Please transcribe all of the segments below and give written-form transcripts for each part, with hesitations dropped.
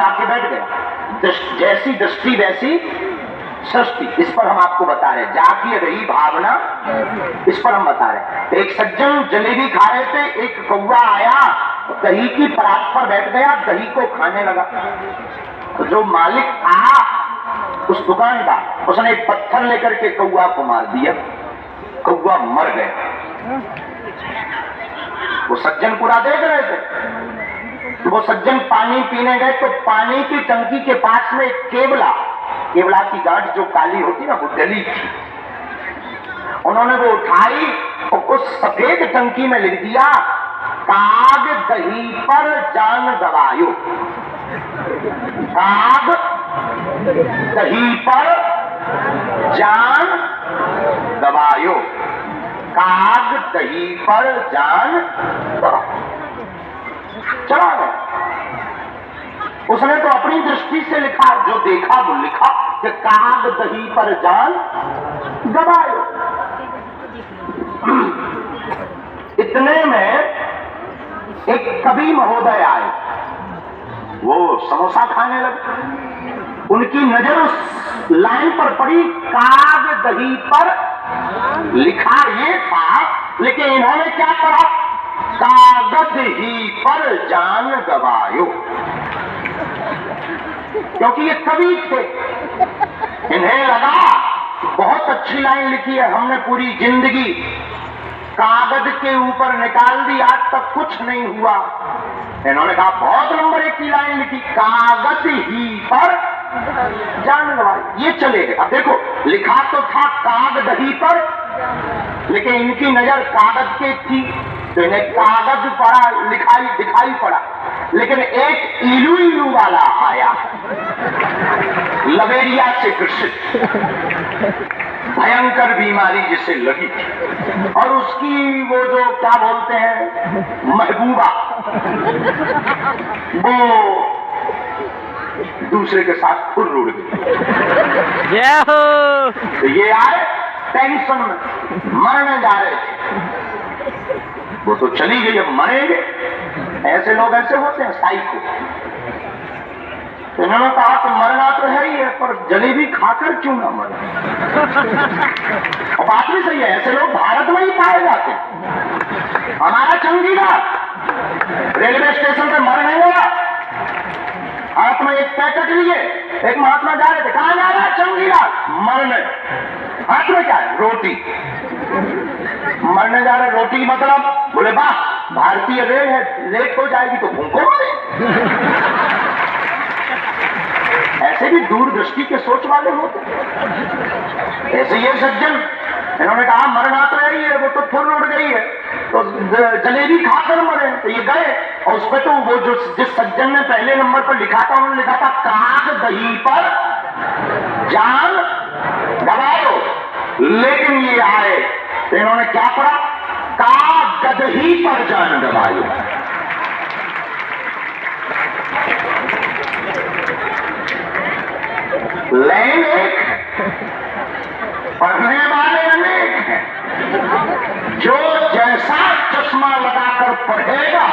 आके बैठ गया। जैसी दृष्टि वैसी सृष्टि, इस पर हम आपको बता रहे। जाकी रही भावना, इस पर हम बता रहे। एक सज्जन जलेबी खा रहे थे, एक कौवा आया, दही की परात पर बैठ गया, दही को खाने लगा। तो जो मालिक था उस दुकान का, उसने एक पत्थर लेकर के कौवा को मार दिया, कौवा मर गया। वो सज्जन पूरा देख रहे थे। तो वो सज्जन पानी पीने गए तो पानी की टंकी के पास में एक केवला की गांठ जो काली होती ना, वो डली थी। उन्होंने वो उठाई और उस सफेद टंकी में लिख दिया, काग दही पर जान गवायो। काग दही पर जान गवायो। काग दही पर जान गवायो। चला गया। उसने तो अपनी दृष्टि से लिखा, जो देखा वो लिखा कि काग दही पर जान गवायो। इतने में एक कवि महोदय आए, वो समोसा खाने लगे। उनकी नजर उस लाइन पर पड़ी, काग दही पर लिखा ये था, लेकिन इन्होंने क्या करा, कागज ही पर जान गवायो। क्योंकि ये कवि थे, इन्हें लगा बहुत अच्छी लाइन लिखी है, हमने पूरी जिंदगी कागज के ऊपर निकाल दी, आज तक कुछ नहीं हुआ। इन्होंने कहा बहुत नंबर 1 की लाइन लिखी, कागज ही पर जान गवाई। ये चले गए। अब देखो, लिखा तो था काग दही पर, लेकिन इनकी नजर कागज के थी, तो इन्हें कागज पड़ा, दिखाई पड़ा। लेकिन एक इलू वाला आया, लवेरिया से ग्रसित, भयंकर बीमारी जिसे लगी थी, और उसकी वो जो क्या बोलते हैं महबूबा, वो दूसरे के साथ खुद रुड़ गई। तो ये आए टेंशन में, मरने जा रहे थे। वो तो चली गई, अब मरेंगे। ऐसे लोग ऐसे होते हैं, साइको। इन्होंने कहा कि मरना तो है ही है, पर जलेबी खाकर क्यों ना मरे। और बात भी सही है, ऐसे लोग भारत में ही पाए जाते हैं। हमारा चंगीला रेलवे स्टेशन पे मर नहीं गया, हाथ में एक पैकेट लिए, एक महात्मा जा रहे थे, कहां जा रहा है, चंगीला मरने। हाथ में क्या है, रोटी। मरने जा रहे, रोटी मतलब, बोले वाह भारतीय रेल है, लेट हो जाएगी तो भूखो मरे। ऐसे भी दूरदृष्टि के सोच वाले होते। ऐसे ये सज्जन, इन्होंने कहा मरना तो यही है, वो तो फुल उड़ गई है, तो जलेबी खाकर मरे। तो ये गए, और उस पर तो वो जो जिस सज्जन ने पहले नंबर पर लिखा था, उन्होंने लिखा था काग दही पर जान गवायो। लेकिन ये आए तो इन्होंने क्या पढ़ा, कागज ही पर जान गवायो। लाइन एक है, पढ़ने वाले अनेक हैं। जो जैसा चश्मा लगाकर पढ़ेगा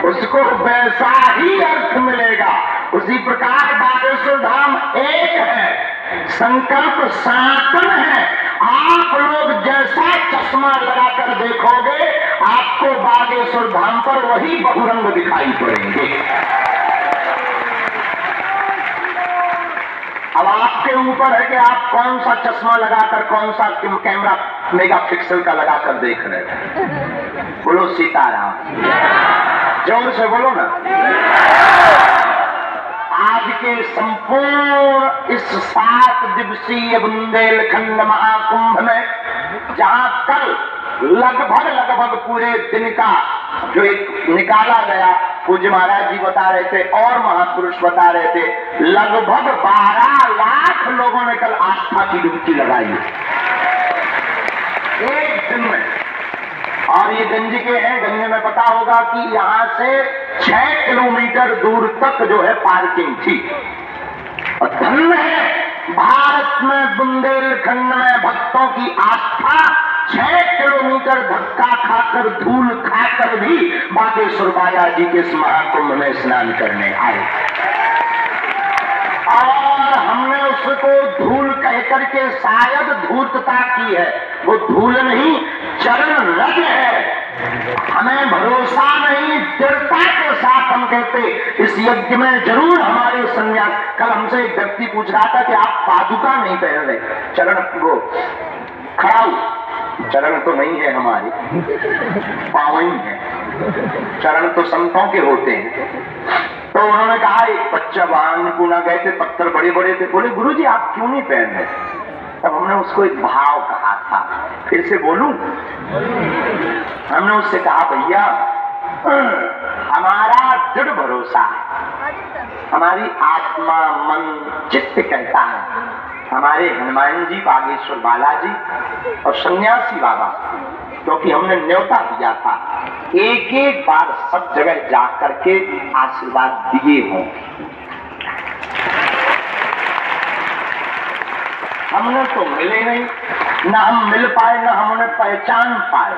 उसको वैसा ही अर्थ मिलेगा। उसी प्रकार बागेश्वर धाम एक है, संकल्प सनातन है। आप लोग जैसा चश्मा लगाकर देखोगे, आपको बागेश्वर धाम पर वही बहुरंग दिखाई पड़ेंगे। अब आपके ऊपर है कि आप कौन सा चश्मा लगाकर, कौन सा कैमरा मेगापिक्सल का लगाकर देख रहे हो। बोलो सीताराम, जोर से बोलो ना। आज के संपूर्ण इस 7 दिवसीय बुंदेलखंड महाकुंभ में, जहां कल लगभग पूरे दिन का जो एक निकाला गया, पूज्य महाराज जी बता रहे थे और महापुरुष बता रहे थे, लगभग 12 लाख लोगों ने कल आस्था की डुबकी लगाई एक दिन में। और ये गंज के हैं, गंज में पता होगा कि यहां से 6 किलोमीटर दूर तक जो है पार्किंग थी। और धन्य है भारत में बुंदेलखंड में भक्तों की आस्था। 6 किलोमीटर धक्का खाकर, धूल खाकर भी बागेश्वर बाबा जी के इस महाकुंभ में स्नान करने आए। मूर्तता की है, वो धूल नहीं चरण रज है। हमें भरोसा नहीं, दृढ़ता के साथ हम कहते इस यज्ञ में जरूर हमारे संन्यास। कल हमसे एक व्यक्ति पूछ रहा था कि आप पादुका नहीं पहन रहे, चरण वो खड़ाऊ चरण तो नहीं है हमारे, पाँव ही है, चरण तो संतों के होते हैं। तो उन्होंने कहा, एक बच्चा वाहन पूना गए थे, पत्थर बड़े बड़े थे, बोले गुरुजी आप क्यों नहीं पहन रहे? तब हमने उसको एक भाव कहा था, फिर से बोलूं? हमने उससे कहा भैया हमारा दृढ़ भरोसा है, हमारी आत्मा मन चित्त कहता है, हमारे हनुमान जी, बागेश्वर बालाजी और सन्यासी बाबा, क्योंकि हमने न्योता दिया था एक एक बार सब जगह जा करके आशीर्वाद दिए हों। हमने तो मिले नहीं, ना हम मिल पाए, ना हम उन्हें पहचान पाए,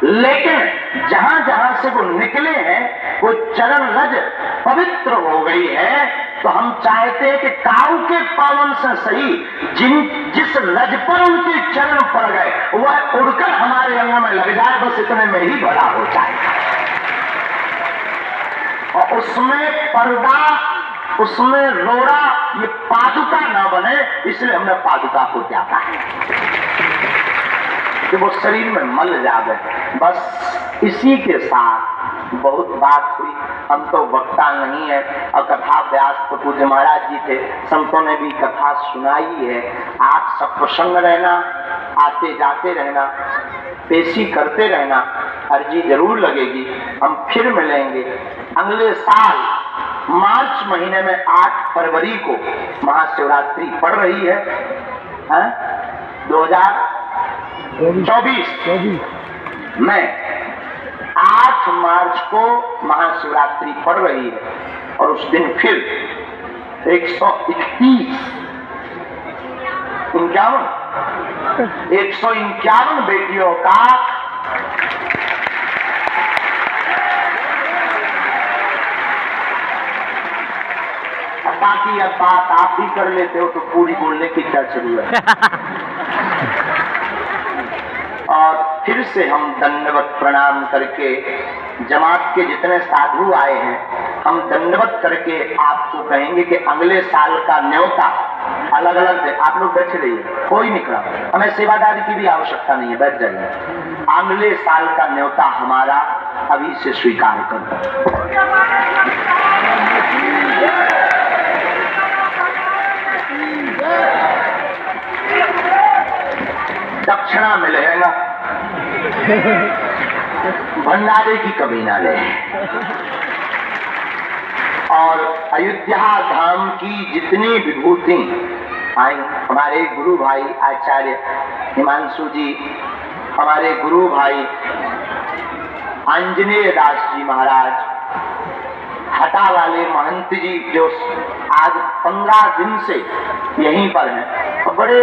लेकिन जहां जहां से वो निकले हैं वो चरण रज पवित्र हो गई है। तो हम चाहते हैं कि काऊ के पावन से सही जिस रज पर उनके चरण पड़ गए वह उड़कर हमारे अंगों में लग जाए, बस इतने में ही बड़ा हो जाए। और उसमें पर्दा, उसमें रोड़ा, ये पादुका ना बने, इसलिए हमने पादुका को त्यागा है कि वो शरीर में मल जावे। बस इसी के साथ बहुत बात हुई। हम तो वक्ता नहीं है, और कथा व्यास तो पूज्य महाराज जी थे, संतों ने भी कथा सुनाई है। आप सब प्रसन्न रहना, आते जाते रहना, पेशी करते रहना, अर्जी जरूर लगेगी। हम फिर मिलेंगे अगले साल मार्च महीने में 8 फरवरी को महाशिवरात्रि पड़ रही है, 2024 में 8 मार्च को महाशिवरात्रि पड़ रही है। और उस दिन फिर 151 बेटियों का बाकी अब बात आप ही कर लेते हो तो पूरी बोलने की क्या जरूरत है। और फिर से हम दंडवत प्रणाम करके, जमात के जितने साधु आए हैं, हम दंडवत करके आपको कहेंगे कि अगले साल का न्योता अलग अलग है। आप लोग बैठे रहिए, कोई निकला, हमें सेवादारी की भी आवश्यकता नहीं है, बैठ जाइए। अगले साल का न्योता हमारा अभी से स्वीकार कर दो। दक्षिणा मिलेगा, भंडारे की कमी ना ले। और अयोध्या धाम की जितनी विभूति आई, हमारे गुरु भाई आचार्य हिमांशु जी, हमारे गुरु भाई आंजनेय दास जी महाराज, हटा वाले महंत जी जो आज 15 दिन से यहीं पर हैं, बड़े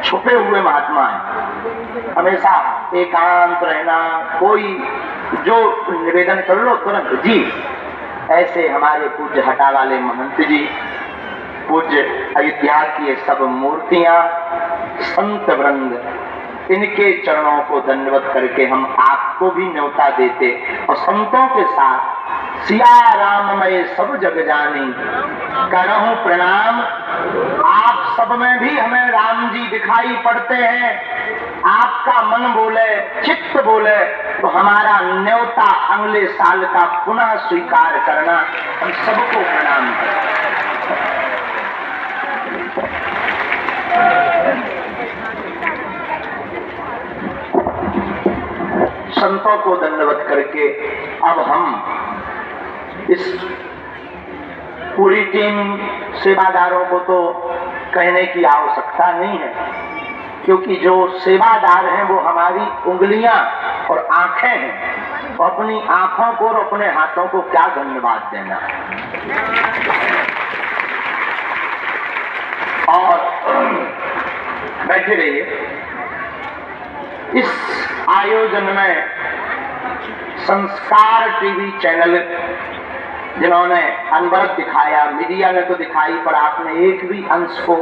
छुपे हुए महात्मा हैं, हमेशा एकांत रहना, कोई जो निवेदन कर लो तुरंत जी। ऐसे हमारे पूज्य हटा वाले महंत जी, पूज्य अयोध्या की ये सब मूर्तियां, संत वृंद, इनके चरणों को दंडवत करके हम आपको भी न्योता देते और संतों के साथ सिया राम मैं सब जग जानी करहूं प्रणाम। आप सब में भी हमें राम जी दिखाई पड़ते हैं, आपका मन बोले, चित्त बोले, तो हमारा न्योता अगले साल का पुनः स्वीकार करना। हम सबको प्रणाम करें। संतों को दंडवत करके अब हम इस पूरी टीम सेवादारों को तो कहने की आवश्यकता नहीं है, क्योंकि जो सेवादार हैं वो हमारी उंगलियां और आंखें हैं। तो अपनी आंखों को और अपने हाथों को क्या धन्यवाद देना। और बैठे रहिए। इस आयोजन में संस्कार टीवी चैनल जिन्होंने अनवरत दिखाया, मीडिया ने तो दिखाई, पर आपने एक भी अंश को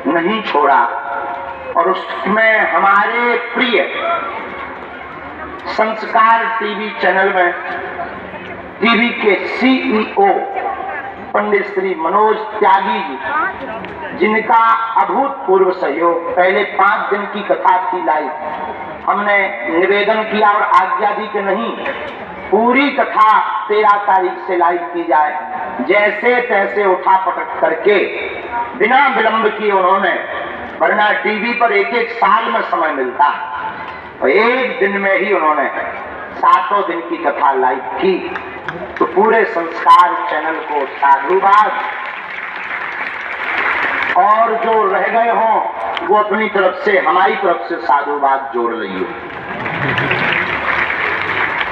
नहीं छोड़ा। और उसमें हमारे प्रिय संस्कार टीवी चैनल में टीवी के सीईओ पंडित श्री मनोज त्यागी जी, जिनका अभूतपूर्व सहयोग, पहले 5 दिन की कथा थी लाइव, हमने निवेदन किया और आज्ञा दी कि नहीं, पूरी कथा 13 तारीख से लाइव की जाए। जैसे तैसे उठा पटक करके बिना विलंब किए उन्होंने, वरना टीवी पर एक साल में समय मिलता है, तो एक दिन में ही उन्होंने 7 दिन की कथा लाइव की। तो पूरे संस्कार चैनल को साधुवाद, और जो रह गए हों वो अपनी तरफ से, हमारी तरफ से साधुवाद जोड़ रही हो।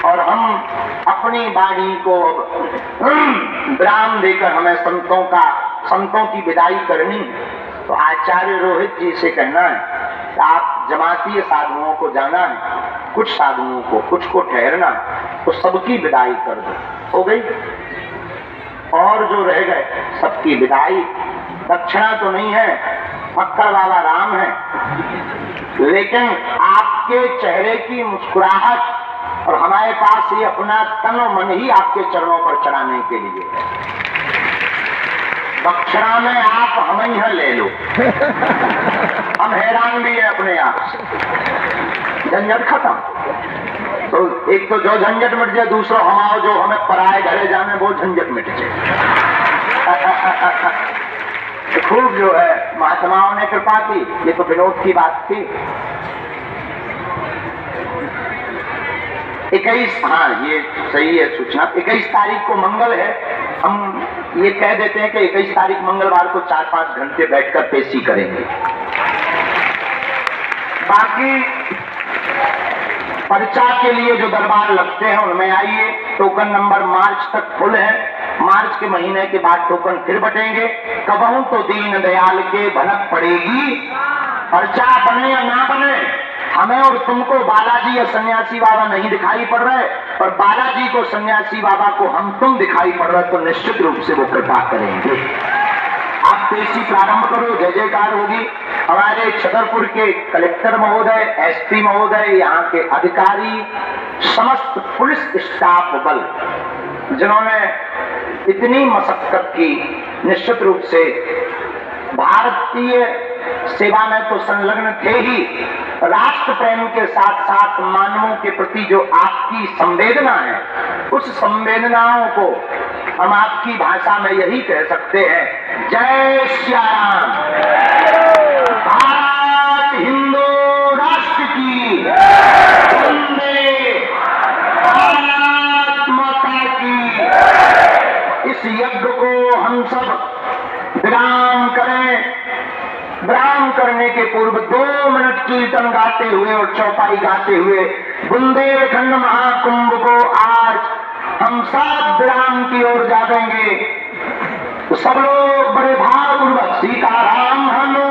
और हम अपनी वाणी को विराम देकर हमें संतों की विदाई करनी है। तो आचार्य रोहित जी से कहना है कि आप जमातीय साधुओं को जाना है, कुछ साधुओं को, कुछ को ठहरना, तो सबकी विदाई कर दो। हो गई। और जो रह गए सबकी विदाई, दक्षिणा तो नहीं है, फक्कड़ बाबा राम है, लेकिन आपके चेहरे की मुस्कुराहट और हमारे पास ये अपना तन और मन ही आपके चरणों पर चढ़ाने के लिए है। दक्षिणा में आप हम ही ले लो, हम हैरान भी है अपने आप से। झंझट खत्म। तो एक तो जो झंझट मिट जाए, दूसरा हमारा जो हमें पराए घरे जाने वो झंझट मिट जाए। तो खूब जो है महात्माओं ने कृपा की, ये तो विनोद की बात थी। 21, हाँ ये सही है सूचना, 21 तारीख को मंगल है। हम ये कह देते हैं कि 21 तारीख मंगलवार को 4-5 घंटे बैठकर पेशी करेंगे। बाकी पर्चा के लिए जो दरबार लगते हैं उनमें आइए। टोकन नंबर मार्च तक फुल है, मार्च के महीने के बाद टोकन फिर बटेंगे। कबहू तो दीन दयाल के भनक पड़ेगी, पर्चा बने या ना बने, हमें और तुमको बालाजी या सन्यासी बाबा नहीं दिखाई पड़ रहे, और बालाजी को सन्यासी बाबा को हम तुम दिखाई पड़ रहे, तो निश्चित रूप से वो कृपा करेंगे। आप पेशी प्रारंभ करो, जय जयकार होगी। हमारे छतरपुर के कलेक्टर महोदय, एसपी महोदय, यहाँ के अधिकारी, समस्त पुलिस स्टाफ बल, जिन्होंने इतनी मशक्कत की, निश्चित रूप से भारतीय सेवा में तो संलग्न थे ही, राष्ट्र प्रेम के साथ साथ मानवों के प्रति जो आपकी संवेदना है, उस संवेदनाओं को हम आपकी भाषा में यही कह सकते हैं, जय श्री राम। भारत हिंदू राष्ट्र की, वंदे भारत माता की। इस यज्ञ को हम सब विराम करें। विराम करने के पूर्व 2 मिनट कीर्तन गाते हुए और चौपाई गाते हुए बुंदेलखंड महाकुंभ को आज हम सब विराम की ओर जा देंगे। तो सब लोग बड़े भावपूर्वक सीताराम हनु